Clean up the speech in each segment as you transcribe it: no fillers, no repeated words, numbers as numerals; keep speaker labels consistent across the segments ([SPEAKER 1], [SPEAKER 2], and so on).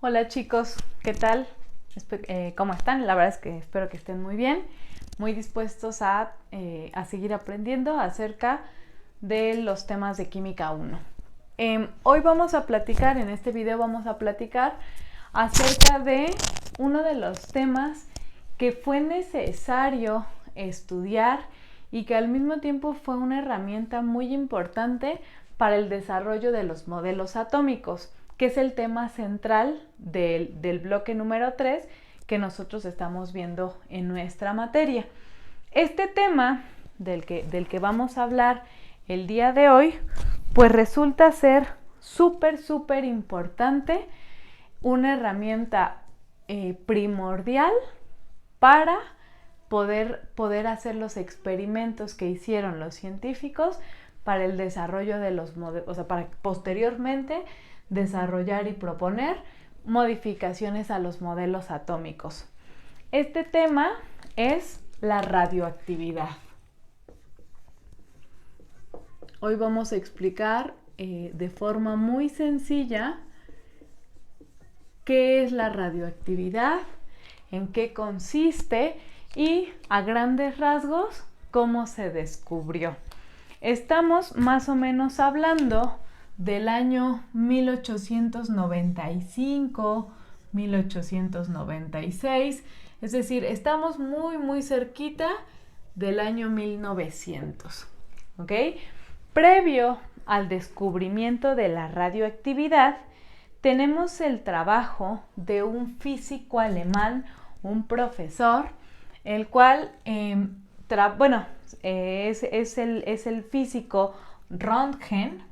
[SPEAKER 1] Hola chicos, ¿qué tal? ¿Cómo están? La verdad es que espero que estén muy bien, muy dispuestos a seguir aprendiendo acerca de los temas de Química 1. Hoy vamos a platicar, en este video vamos a platicar acerca de uno de los temas que fue necesario estudiar y que al mismo tiempo fue una herramienta muy importante para el desarrollo de los modelos atómicos, que es el tema central del bloque número 3 que nosotros estamos viendo en nuestra materia. Este tema del que vamos a hablar el día de hoy, pues resulta ser súper importante, una herramienta primordial para poder hacer los experimentos que hicieron los científicos para el desarrollo de los modelos, o sea, para posteriormente desarrollar y proponer modificaciones a los modelos atómicos. Este tema es la radioactividad. Hoy vamos a explicar de forma muy sencilla qué es la radioactividad, en qué consiste y a grandes rasgos cómo se descubrió. Estamos más o menos hablando del año 1895, 1896, es decir, estamos muy cerquita del año 1900, ¿ok? Previo al descubrimiento de la radioactividad, tenemos el trabajo de un físico alemán, un profesor, el cual, es el físico Röntgen,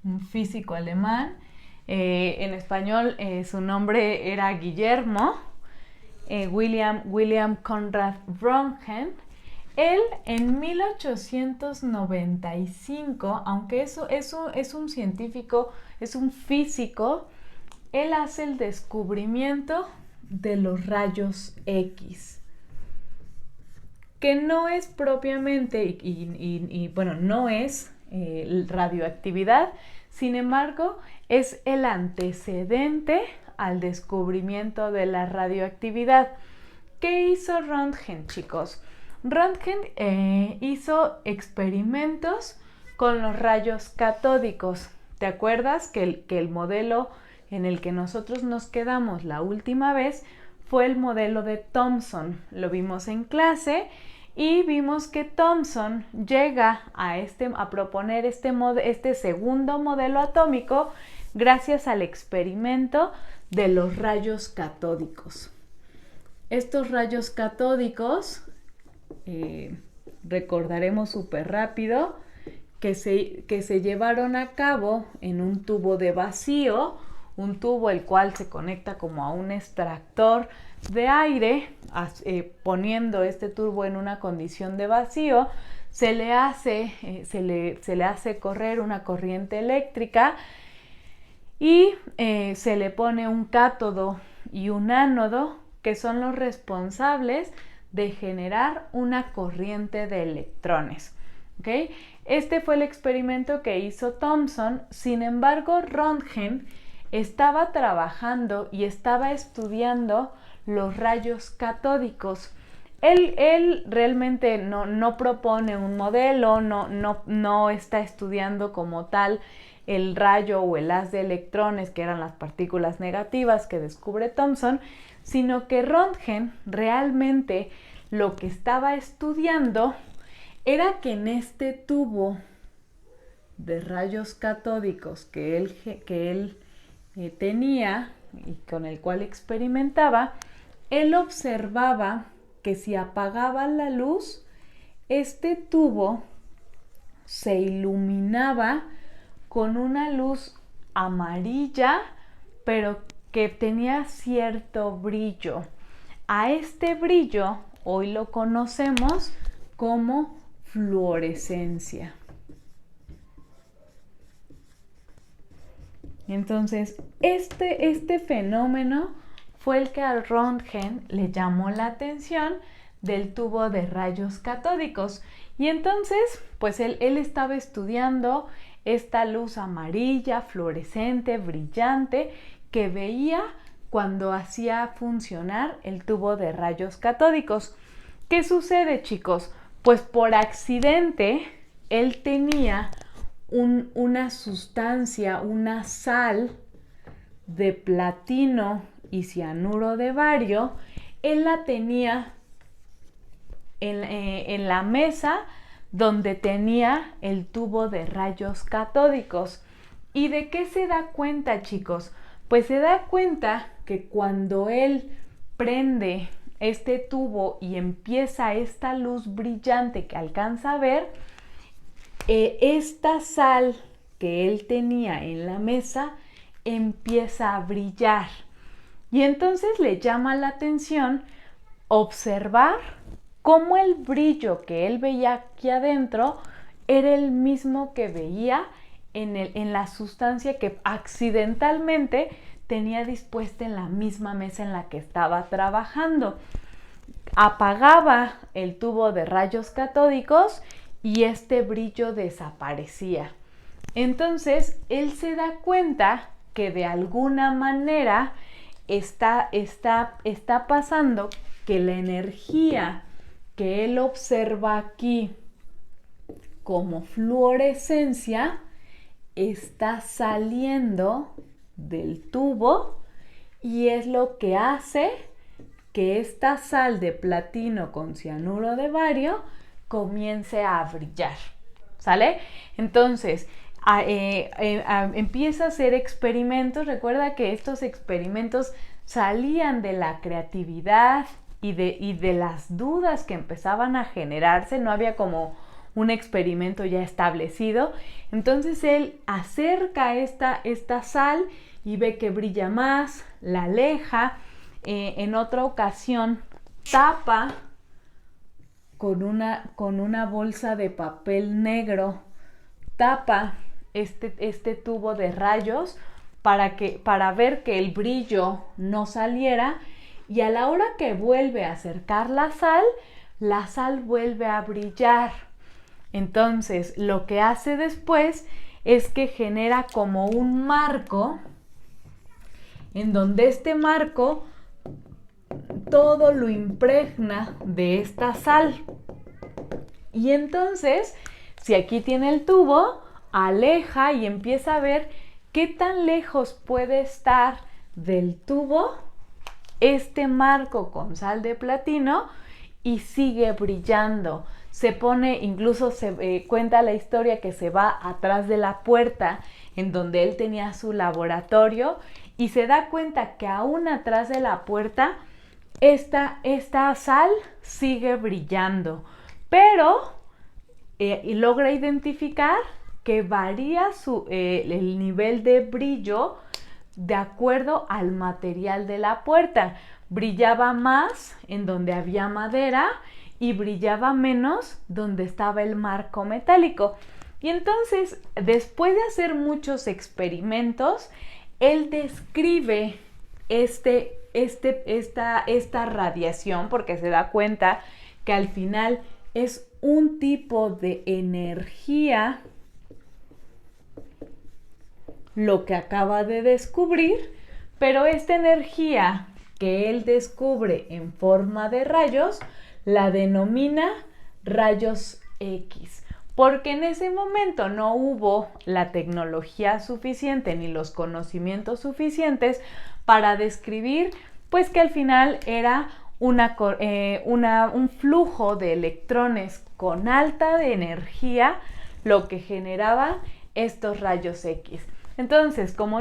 [SPEAKER 1] un físico alemán. En español su nombre era Guillermo William Conrad Röntgen. Él en 1895, aunque eso es un científico, es un físico, él hace el descubrimiento de los rayos X, que no es propiamente, no es radioactividad, sin embargo, es el antecedente al descubrimiento de la radioactividad. ¿Qué hizo Röntgen, chicos? Röntgen hizo experimentos con los rayos catódicos. ¿Te acuerdas que el modelo en el que nosotros nos quedamos la última vez fue el modelo de Thomson? Lo vimos en clase y vimos que Thomson llega a proponer este segundo modelo atómico gracias al experimento de los rayos catódicos. Estos rayos catódicos, recordaremos súper rápido, que se llevaron a cabo en un tubo de vacío, un tubo el cual se conecta como a un extractor de aire, poniendo este tubo en una condición de vacío, se le hace correr una corriente eléctrica y se le pone un cátodo y un ánodo, que son los responsables de generar una corriente de electrones. ¿Okay? Este fue el experimento que hizo Thomson. Sin embargo, Röntgen estaba trabajando y estaba estudiando los rayos catódicos. Él realmente no propone un modelo, no está estudiando como tal el rayo o el haz de electrones, que eran las partículas negativas que descubre Thomson, sino que Röntgen realmente lo que estaba estudiando era que en este tubo de rayos catódicos que él tenía y con el cual experimentaba, él observaba que si apagaba la luz, este tubo se iluminaba con una luz amarilla, pero que tenía cierto brillo. A este brillo hoy lo conocemos como fluorescencia. Entonces, este fenómeno fue el que al Röntgen le llamó la atención del tubo de rayos catódicos Y entonces, pues él estaba estudiando esta luz amarilla, fluorescente, brillante, que veía cuando hacía funcionar el tubo de rayos catódicos. ¿Qué sucede, chicos? Pues por accidente, él tenía una sustancia, una sal de platino y cianuro de bario. Él la tenía en la mesa donde tenía el tubo de rayos catódicos. ¿Y de qué se da cuenta, chicos? Pues se da cuenta que cuando él prende este tubo y empieza esta luz brillante que alcanza a ver, esta sal que él tenía en la mesa empieza a brillar. Y entonces le llama la atención observar cómo el brillo que él veía aquí adentro era el mismo que veía en la sustancia que accidentalmente tenía dispuesta en la misma mesa en la que estaba trabajando. Apagaba el tubo de rayos catódicos y este brillo desaparecía. Entonces él se da cuenta que de alguna manera está pasando que la energía que él observa aquí como fluorescencia está saliendo del tubo y es lo que hace que esta sal de platino con cianuro de bario comience a brillar, ¿sale? Entonces, empieza a hacer experimentos. Recuerda que estos experimentos salían de la creatividad y de las dudas que empezaban a generarse. No había como un experimento ya establecido. Entonces él acerca esta sal y ve que brilla más, la aleja. En otra ocasión tapa con una bolsa de papel negro, tapa este tubo de rayos para ver que el brillo no saliera, y a la hora que vuelve a acercar la sal vuelve a brillar. Entonces lo que hace después es que genera como un marco, en donde este marco todo lo impregna de esta sal. Y entonces, si aquí tiene el tubo, aleja y empieza a ver qué tan lejos puede estar del tubo este marco con sal de platino y sigue brillando. Se pone, incluso se cuenta la historia que se va atrás de la puerta en donde él tenía su laboratorio y se da cuenta que aún atrás de la puerta esta sal sigue brillando, pero y logra identificar que varía el nivel de brillo de acuerdo al material de la puerta. Brillaba más en donde había madera y brillaba menos donde estaba el marco metálico. Y entonces, después de hacer muchos experimentos, él describe esta radiación, porque se da cuenta que al final es un tipo de energía lo que acaba de descubrir, pero esta energía que él descubre en forma de rayos la denomina rayos X, porque en ese momento no hubo la tecnología suficiente ni los conocimientos suficientes para describir pues que al final era un flujo de electrones con alta energía lo que generaba estos rayos X. Entonces, como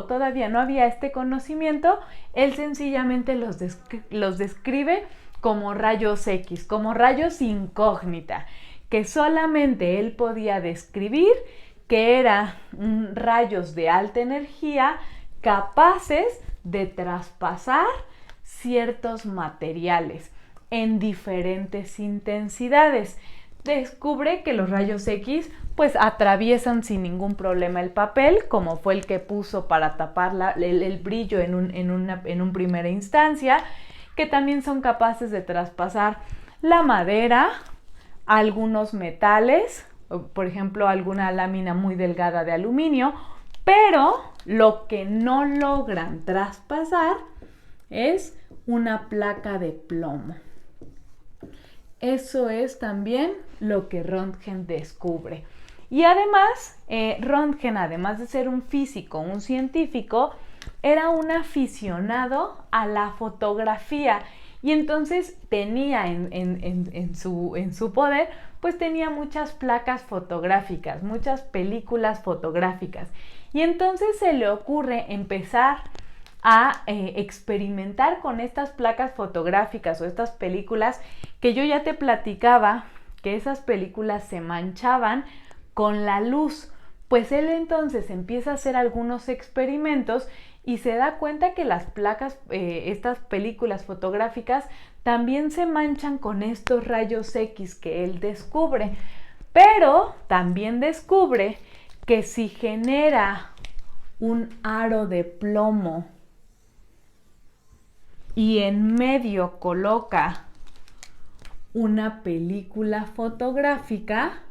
[SPEAKER 1] todavía no había este conocimiento, él sencillamente los describe como rayos X, como rayos incógnita, que solamente él podía describir que eran rayos de alta energía capaces de traspasar ciertos materiales en diferentes intensidades. Descubre que los rayos X pues atraviesan sin ningún problema el papel, como fue el que puso para tapar el brillo en un primera instancia, que también son capaces de traspasar la madera, algunos metales, por ejemplo, alguna lámina muy delgada de aluminio, pero lo que no logran traspasar es una placa de plomo. Eso es también lo que Röntgen descubre. Y además, Röntgen, además de ser un físico, un científico, era un aficionado a la fotografía. Y entonces tenía en su poder, pues tenía muchas placas fotográficas, muchas películas fotográficas. Y entonces se le ocurre empezar a experimentar con estas placas fotográficas o estas películas que yo ya te platicaba, que esas películas se manchaban con la luz. Pues él entonces empieza a hacer algunos experimentos y se da cuenta que las placas, estas películas fotográficas, también se manchan con estos rayos X que él descubre. Pero también descubre que si genera un aro de plomo y en medio coloca una película fotográfica,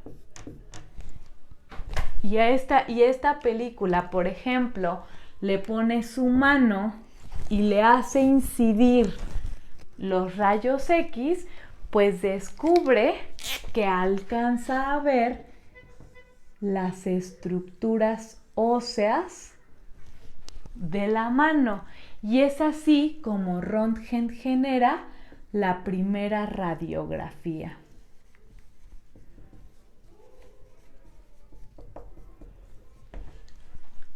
[SPEAKER 1] y a esta película, por ejemplo, le pone su mano y le hace incidir los rayos X, pues descubre que alcanza a ver las estructuras óseas de la mano. Y es así como Röntgen genera la primera radiografía.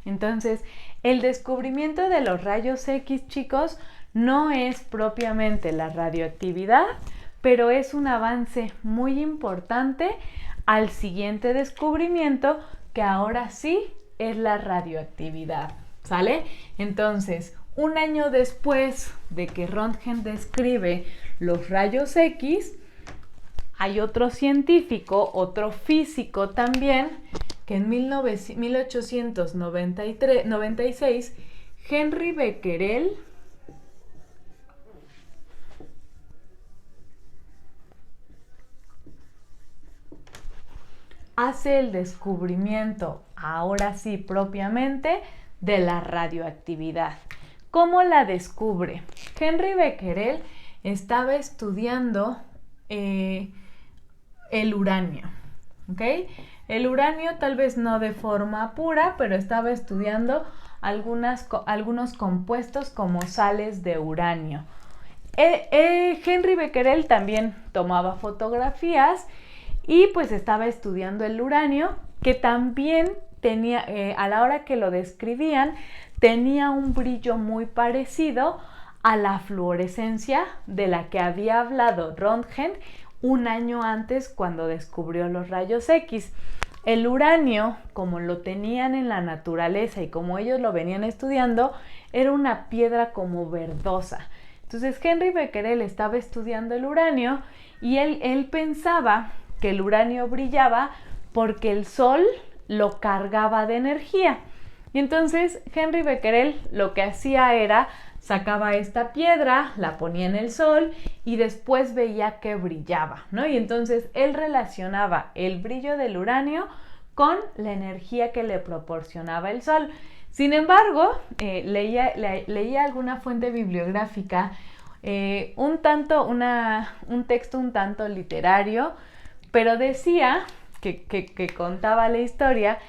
[SPEAKER 1] Entonces, el descubrimiento de los rayos X, chicos, no es propiamente la radioactividad, pero es un avance muy importante al siguiente descubrimiento, que ahora sí es la radioactividad, ¿sale? Entonces, un año después de que Röntgen describe los rayos X, hay otro científico, otro físico también, que en 1896, Henri Becquerel hace el descubrimiento, ahora sí propiamente, de la radioactividad. ¿Cómo la descubre? Henri Becquerel estaba estudiando el uranio, ¿ok? El uranio tal vez no de forma pura, pero estaba estudiando algunos compuestos como sales de uranio. Henri Becquerel también tomaba fotografías y pues estaba estudiando el uranio, que también tenía, a la hora que lo describían, tenía un brillo muy parecido a la fluorescencia de la que había hablado Röntgen un año antes cuando descubrió los rayos X. El uranio, como lo tenían en la naturaleza y como ellos lo venían estudiando, era una piedra como verdosa. Entonces Henri Becquerel estaba estudiando el uranio y él pensaba que el uranio brillaba porque el sol lo cargaba de energía. Y entonces Henri Becquerel lo que hacía era sacaba esta piedra, la ponía en el sol y después veía que brillaba, ¿no? Y entonces él relacionaba el brillo del uranio con la energía que le proporcionaba el sol. Sin embargo, leía alguna fuente bibliográfica, un texto un tanto literario, pero decía que contaba la historia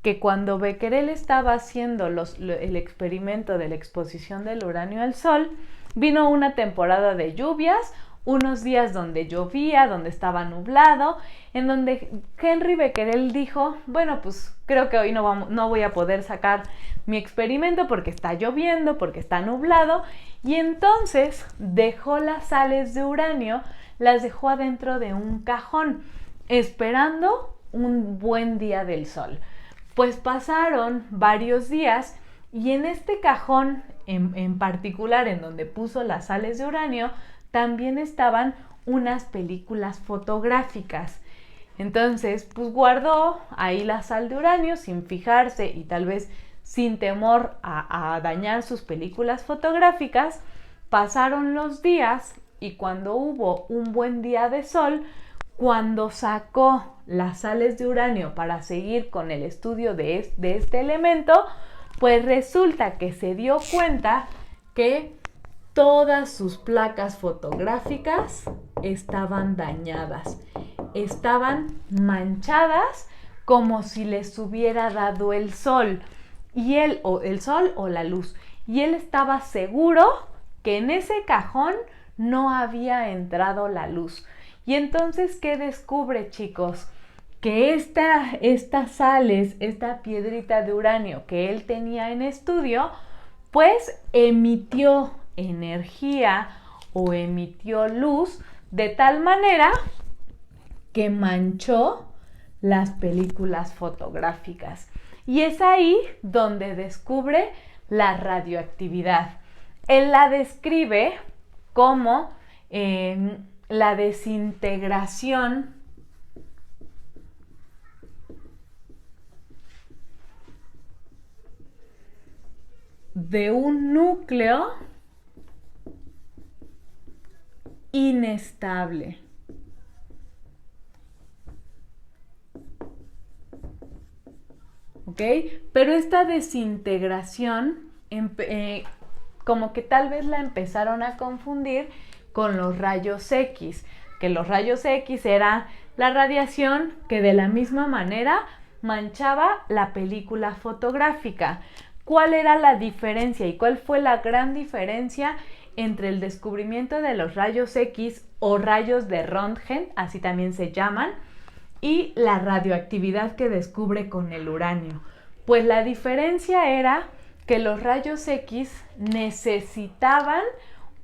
[SPEAKER 1] que cuando Becquerel estaba haciendo el experimento de la exposición del uranio al sol, vino una temporada de lluvias, unos días donde llovía, donde estaba nublado, en donde Henri Becquerel dijo, bueno, pues creo que hoy no voy a poder sacar mi experimento porque está lloviendo, porque está nublado, y entonces dejó las sales de uranio, las dejó adentro de un cajón, esperando un buen día del sol. Pues pasaron varios días y en este cajón en particular, en donde puso las sales de uranio, también estaban unas películas fotográficas. Entonces, pues guardó ahí la sal de uranio sin fijarse y tal vez sin temor a dañar sus películas fotográficas. Pasaron los días y cuando hubo un buen día de sol, cuando sacó las sales de uranio para seguir con el estudio de este elemento, pues resulta que se dio cuenta que todas sus placas fotográficas estaban dañadas, estaban manchadas como si les hubiera dado el sol, el sol o la luz. Y él estaba seguro que en ese cajón no había entrado la luz. Y entonces, ¿qué descubre, chicos? Que estas sales, esta piedrita de uranio que él tenía en estudio, pues emitió energía o emitió luz de tal manera que manchó las películas fotográficas. Y es ahí donde descubre la radioactividad. Él la describe como la desintegración de un núcleo inestable. ¿Ok? Pero esta desintegración, como que tal vez la empezaron a confundir con los rayos X, que los rayos X era la radiación que de la misma manera manchaba la película fotográfica. ¿Cuál era la diferencia y cuál fue la gran diferencia entre el descubrimiento de los rayos X o rayos de Röntgen, así también se llaman, y la radioactividad que descubre con el uranio? Pues la diferencia era que los rayos X necesitaban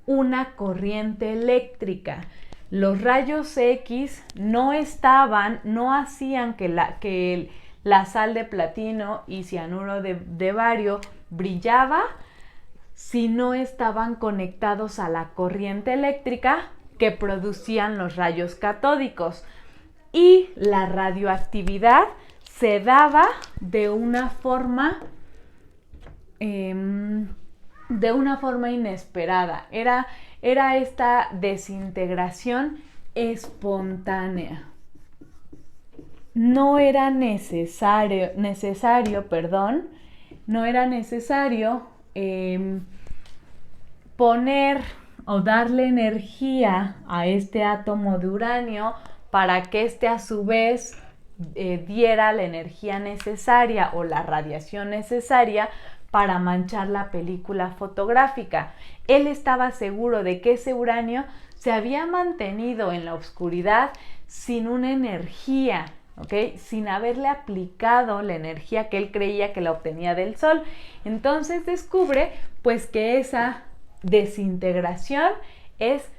[SPEAKER 1] una corriente eléctrica. Los rayos X no hacían que la sal de platino y cianuro de bario brillaba si no estaban conectados a la corriente eléctrica que producían los rayos catódicos. Y la radioactividad se daba de una forma inesperada. Era esta desintegración espontánea. No era necesario poner o darle energía a este átomo de uranio para que éste a su vez diera la energía necesaria o la radiación necesaria para manchar la película fotográfica. Él estaba seguro de que ese uranio se había mantenido en la oscuridad sin una energía, ¿ok? Sin haberle aplicado la energía que él creía que la obtenía del sol. Entonces descubre pues que esa desintegración es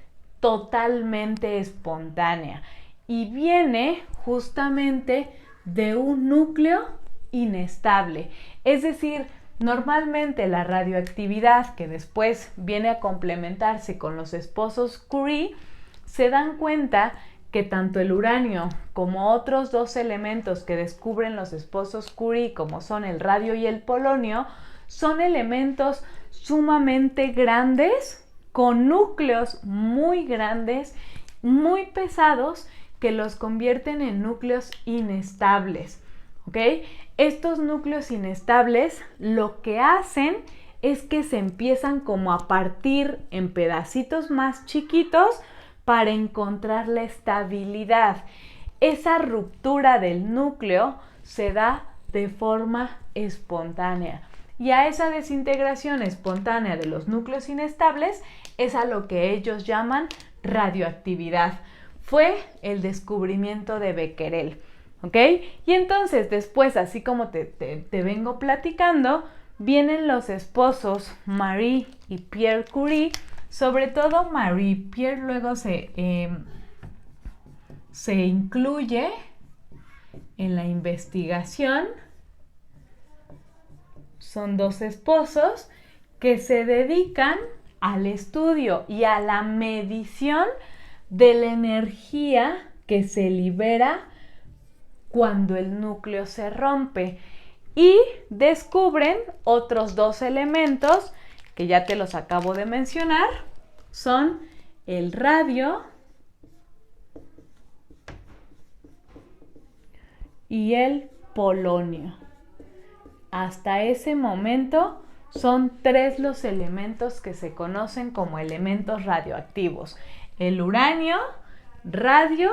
[SPEAKER 1] totalmente espontánea y viene justamente de un núcleo inestable. Es decir, normalmente la radioactividad, que después viene a complementarse con los esposos Curie, se dan cuenta que tanto el uranio como otros dos elementos que descubren los esposos Curie, como son el radio y el polonio, son elementos sumamente grandes, con núcleos muy grandes, muy pesados, que los convierten en núcleos inestables, ¿ok? Estos núcleos inestables lo que hacen es que se empiezan como a partir en pedacitos más chiquitos para encontrar la estabilidad. Esa ruptura del núcleo se da de forma espontánea. Y a esa desintegración espontánea de los núcleos inestables es a lo que ellos llaman radioactividad. Fue el descubrimiento de Becquerel, ¿ok? Y entonces después, así como te vengo platicando, vienen los esposos Marie y Pierre Curie. Sobre todo Marie. Pierre luego se incluye en la investigación. Son dos esposos que se dedican al estudio y a la medición de la energía que se libera cuando el núcleo se rompe, y descubren otros dos elementos que ya te los acabo de mencionar. Son el radio y el polonio. Hasta ese momento son 3 los elementos que se conocen como elementos radioactivos: el uranio, radio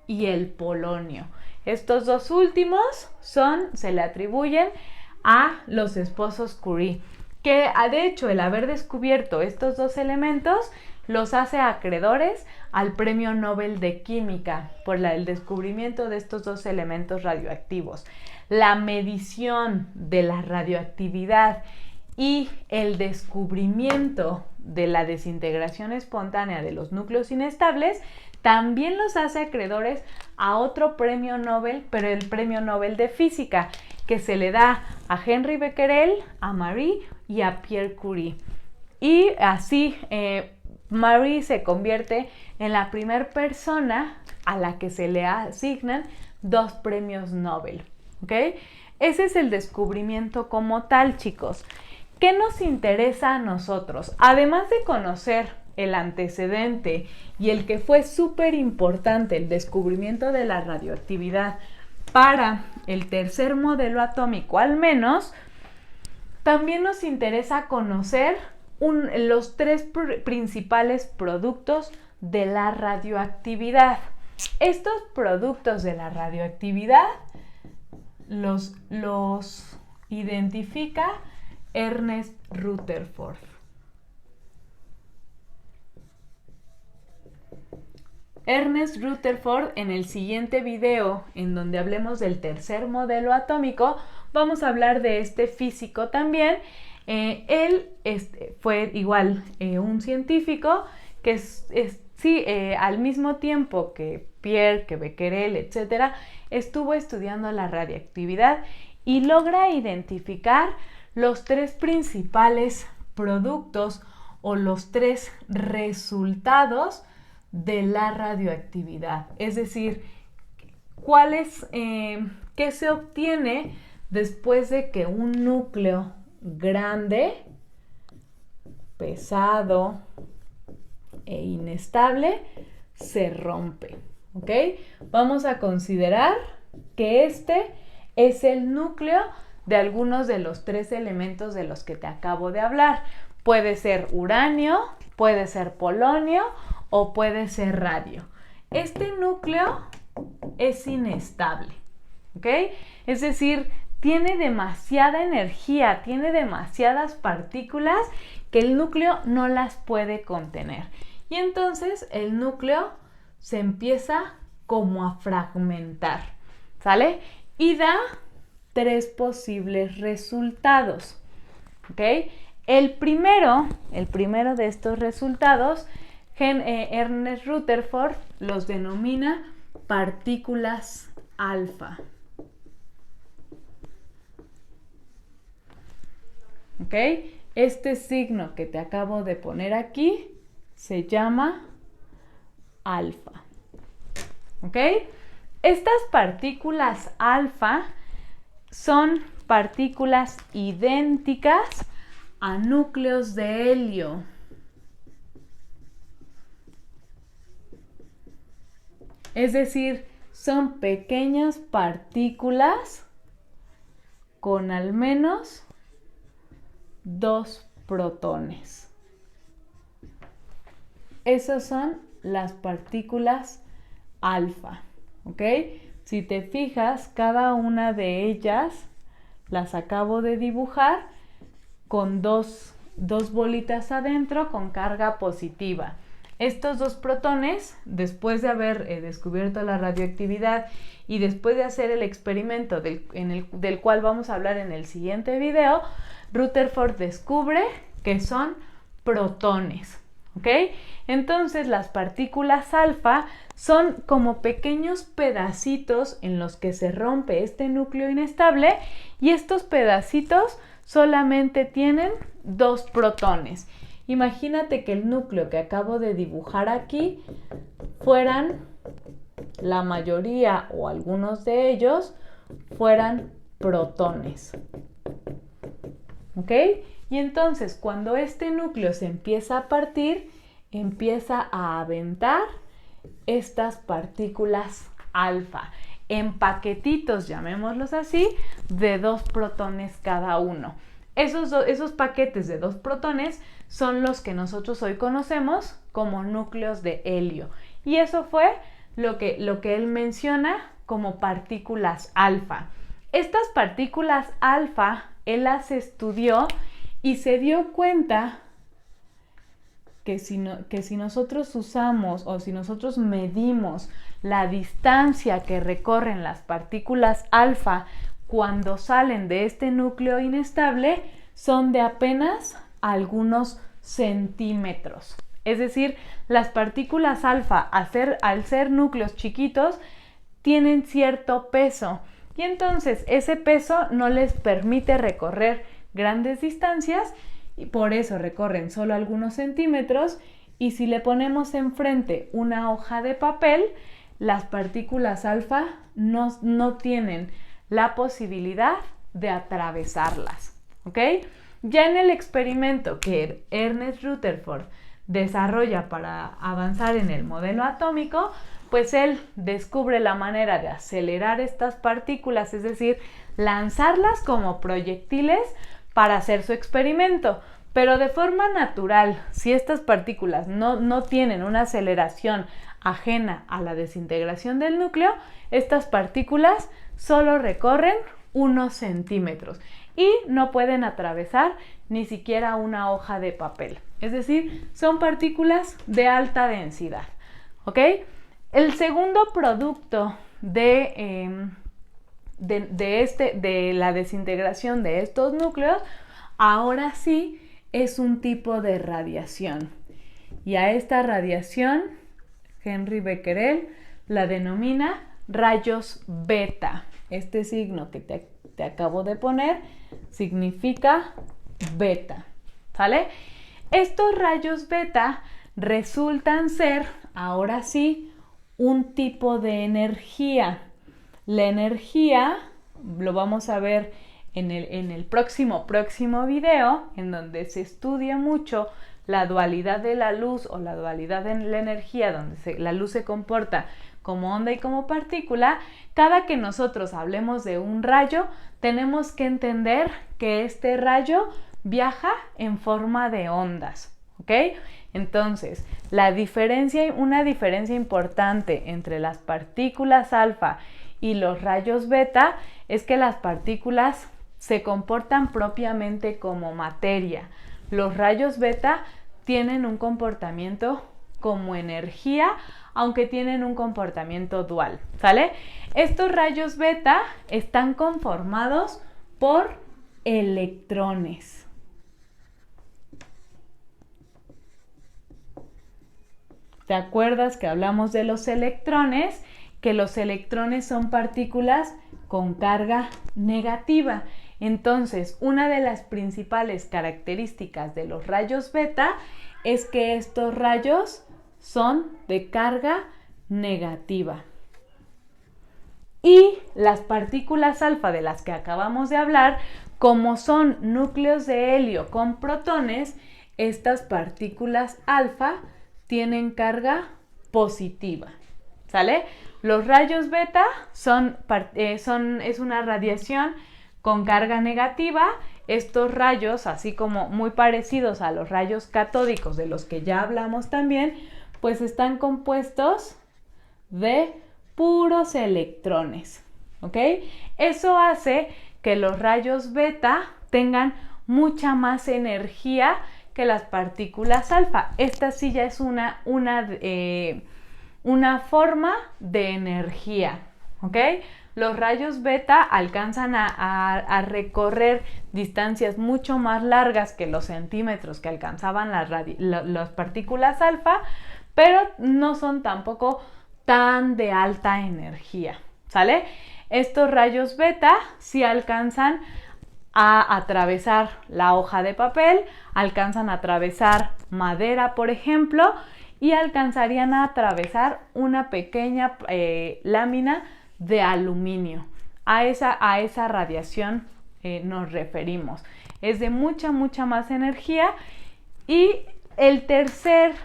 [SPEAKER 1] y el polonio. Estos 2 últimos se le atribuyen a los esposos Curie, que de hecho el haber descubierto estos 2 elementos los hace acreedores al Premio Nobel de Química por el descubrimiento de estos 2 elementos radioactivos. La medición de la radioactividad y el descubrimiento de la desintegración espontánea de los núcleos inestables también los hace acreedores a otro premio Nobel, pero el Premio Nobel de Física, que se le da a Henri Becquerel, a Marie y a Pierre Curie. Y así Marie se convierte en la primera persona a la que se le asignan 2 premios Nobel. ¿Ok? Ese es el descubrimiento como tal, chicos. ¿Qué nos interesa a nosotros? Además de conocer el antecedente y el que fue súper importante, el descubrimiento de la radioactividad para el tercer modelo atómico al menos, también nos interesa conocer los 3 principales productos de la radioactividad. Estos productos de la radioactividad los identifica Ernest Rutherford. Ernest Rutherford, en el siguiente video, en donde hablemos del tercer modelo atómico, vamos a hablar de este físico también. Él fue igual un científico que al mismo tiempo que Pierre, que Becquerel, etc., estuvo estudiando la radiactividad y logra identificar los 3 principales productos o los 3 resultados de la radioactividad. Es decir, ¿qué se obtiene después de que un núcleo grande, pesado e inestable se rompe? ¿Ok? Vamos a considerar que este es el núcleo de algunos de los 3 elementos de los que te acabo de hablar. Puede ser uranio, puede ser polonio o puede ser radio. Este núcleo es inestable, ¿ok? Es decir, tiene demasiada energía, tiene demasiadas partículas que el núcleo no las puede contener. Y entonces el núcleo se empieza como a fragmentar, ¿sale? Y da 3 posibles resultados, ¿ok? El primero de estos resultados, Ernest Rutherford los denomina partículas alfa. ¿Ok? Este signo que te acabo de poner aquí se llama alfa. ¿Ok? Estas partículas alfa son partículas idénticas a núcleos de helio. Es decir, son pequeñas partículas con al menos 2 protones. Esas son las partículas alfa, ¿ok? Si te fijas, cada una de ellas las acabo de dibujar con dos bolitas adentro con carga positiva. Estos 2 protones, después de haber descubierto la radioactividad y después de hacer el experimento del cual vamos a hablar en el siguiente video, Rutherford descubre que son protones, ¿ok? Entonces las partículas alfa son como pequeños pedacitos en los que se rompe este núcleo inestable y estos pedacitos solamente tienen 2 protones. Imagínate que el núcleo que acabo de dibujar aquí fueran, la mayoría o algunos de ellos, fueran protones. ¿Ok? Y entonces cuando este núcleo se empieza a partir, empieza a aventar estas partículas alfa. en paquetitos, llamémoslos así, de 2 protones cada uno. Esos paquetes de 2 protones son los que nosotros hoy conocemos como núcleos de helio. Y eso fue lo que él menciona como partículas alfa. Estas partículas alfa, él las estudió y se dio cuenta que si nosotros usamos o si nosotros medimos la distancia que recorren las partículas alfa cuando salen de este núcleo inestable, son de apenas algunos centímetros. Es decir, las partículas alfa, al ser núcleos chiquitos, tienen cierto peso y entonces ese peso no les permite recorrer grandes distancias y por eso recorren solo algunos centímetros. Y si le ponemos enfrente una hoja de papel, las partículas alfa no tienen la posibilidad de atravesarlas, ¿ok? Ya en el experimento que Ernest Rutherford desarrolla para avanzar en el modelo atómico, pues él descubre la manera de acelerar estas partículas, es decir, lanzarlas como proyectiles para hacer su experimento. Pero de forma natural, si estas partículas no tienen una aceleración ajena a la desintegración del núcleo, estas partículas solo recorren unos centímetros y no pueden atravesar ni siquiera una hoja de papel. Es decir, son partículas de alta densidad, ¿ok? El segundo producto de la desintegración de estos núcleos, ahora sí, es un tipo de radiación. Y a esta radiación, Henri Becquerel la denomina rayos beta. Este signo que te acabo de poner significa beta, ¿sale? Estos rayos beta resultan ser, ahora sí, un tipo de energía. La energía, lo vamos a ver en el próximo video, en donde se estudia mucho la dualidad de la luz o la dualidad de la energía, donde la luz se comporta como onda y como partícula. Cada que nosotros hablemos de un rayo, tenemos que entender que este rayo viaja en forma de ondas, ¿ok? Entonces, una diferencia importante entre las partículas alfa y los rayos beta es que las partículas se comportan propiamente como materia. Los rayos beta tienen un comportamiento como energía, aunque tienen un comportamiento dual, ¿sale? Estos rayos beta están conformados por electrones. ¿Te acuerdas que hablamos de los electrones? Que los electrones son partículas con carga negativa. Entonces, una de las principales características de los rayos beta es que estos rayos son de carga negativa. Y las partículas alfa de las que acabamos de hablar, como son núcleos de helio con protones, estas partículas alfa tienen carga positiva, ¿sale? Los rayos beta es una radiación con carga negativa. Estos rayos, así como muy parecidos a los rayos catódicos de los que ya hablamos también, pues están compuestos de puros electrones, ¿ok? Eso hace que los rayos beta tengan mucha más energía que las partículas alfa. Esta sí ya es una forma de energía, ¿ok? Los rayos beta alcanzan a recorrer distancias mucho más largas que los centímetros que alcanzaban las partículas alfa, pero no son tampoco tan de alta energía, ¿sale? Estos rayos beta sí alcanzan a atravesar la hoja de papel, alcanzan a atravesar madera, por ejemplo, y alcanzarían a atravesar una pequeña lámina de aluminio. A esa radiación nos referimos. Es de mucha más energía. Y el tercer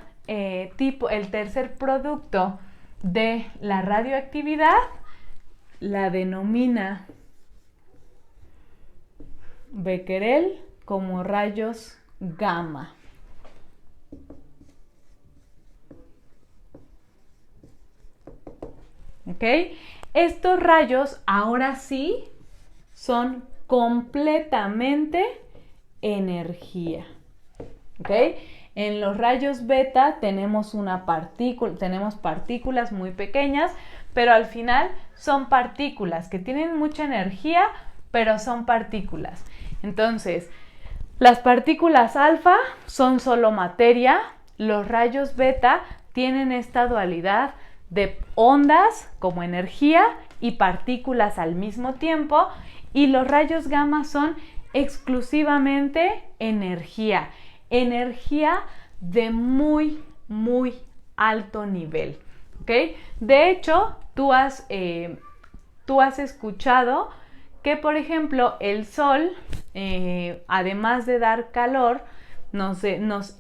[SPEAKER 1] producto de la radioactividad, la denomina Becquerel como rayos gamma. ¿Ok? Estos rayos ahora sí son completamente energía. ¿Ok? En los rayos beta tenemos tenemos partículas muy pequeñas, pero al final son partículas que tienen mucha energía, pero son partículas. Entonces, las partículas alfa son solo materia, los rayos beta tienen esta dualidad de ondas como energía y partículas al mismo tiempo, y los rayos gamma son exclusivamente energía. Energía de muy, muy alto nivel, ¿ok? De hecho, tú has escuchado que, por ejemplo, el sol, además de dar calor, nos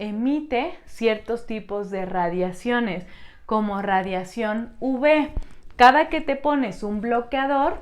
[SPEAKER 1] emite ciertos tipos de radiaciones, como radiación UV. Cada que te pones un bloqueador,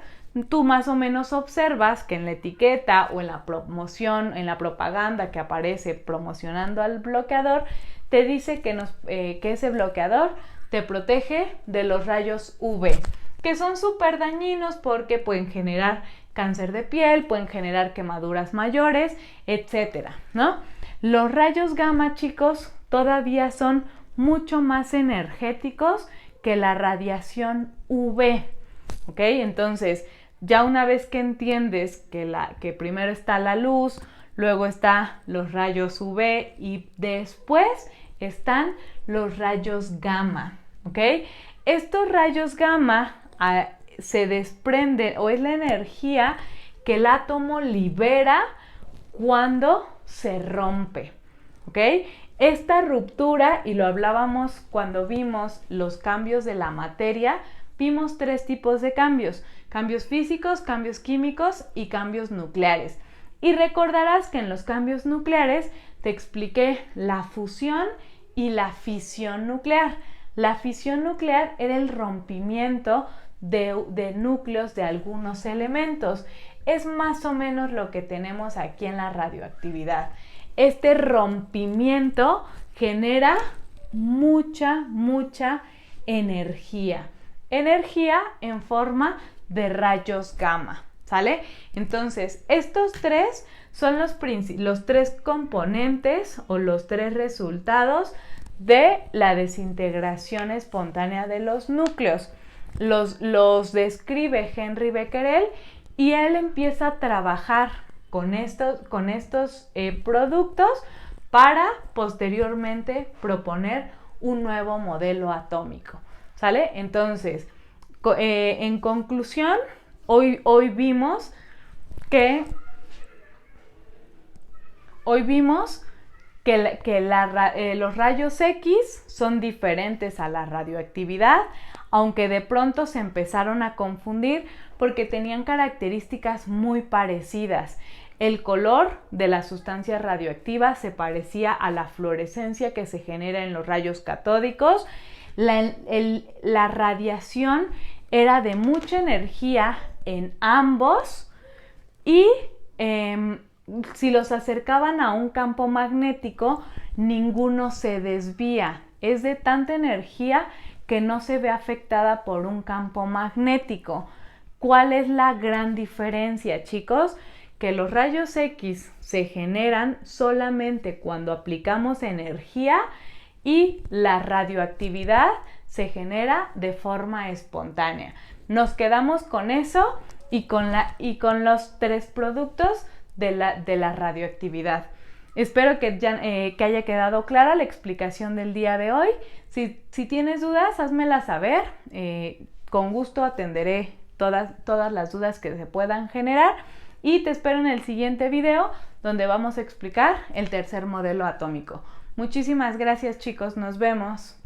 [SPEAKER 1] tú más o menos observas que en la etiqueta o en la promoción, en la propaganda que aparece promocionando al bloqueador, te dice que ese bloqueador te protege de los rayos UV, que son súper dañinos porque pueden generar cáncer de piel, pueden generar quemaduras mayores, etcétera, ¿no? Los rayos gamma, chicos, todavía son mucho más energéticos que la radiación UV, ¿ok? Entonces, ya una vez que entiendes que primero está la luz, luego están los rayos UV y después están los rayos gamma, ¿ok? Estos rayos gamma se desprenden, o es la energía que el átomo libera cuando se rompe, ¿ok? Esta ruptura, y lo hablábamos cuando vimos los cambios de la materia, vimos 3 tipos de cambios: cambios físicos, cambios químicos y cambios nucleares. Y recordarás que en los cambios nucleares te expliqué la fusión y la fisión nuclear. La fisión nuclear era el rompimiento de núcleos de algunos elementos. Es más o menos lo que tenemos aquí en la radioactividad. Este rompimiento genera mucha energía. Energía en forma de rayos gamma, ¿sale? Entonces, estos 3 son los 3 componentes o los 3 resultados de la desintegración espontánea de los núcleos. Los describe Henri Becquerel y él empieza a trabajar con estos productos para posteriormente proponer un nuevo modelo atómico, ¿sale? Entonces, en conclusión, hoy vimos que los rayos X son diferentes a la radioactividad, aunque de pronto se empezaron a confundir porque tenían características muy parecidas. El color de las sustancias radioactivas se parecía a la fluorescencia que se genera en los rayos catódicos. La radiación era de mucha energía en ambos y si los acercaban a un campo magnético, ninguno se desvía. Es de tanta energía que no se ve afectada por un campo magnético. ¿Cuál es la gran diferencia, chicos? Que los rayos X se generan solamente cuando aplicamos energía y la radioactividad se genera de forma espontánea. Nos quedamos con eso y con los 3 productos de la radioactividad. Espero que haya quedado clara la explicación del día de hoy. Si tienes dudas, házmelas saber. Con gusto atenderé todas las dudas que se puedan generar. Y te espero en el siguiente video, donde vamos a explicar el tercer modelo atómico. Muchísimas gracias, chicos. Nos vemos.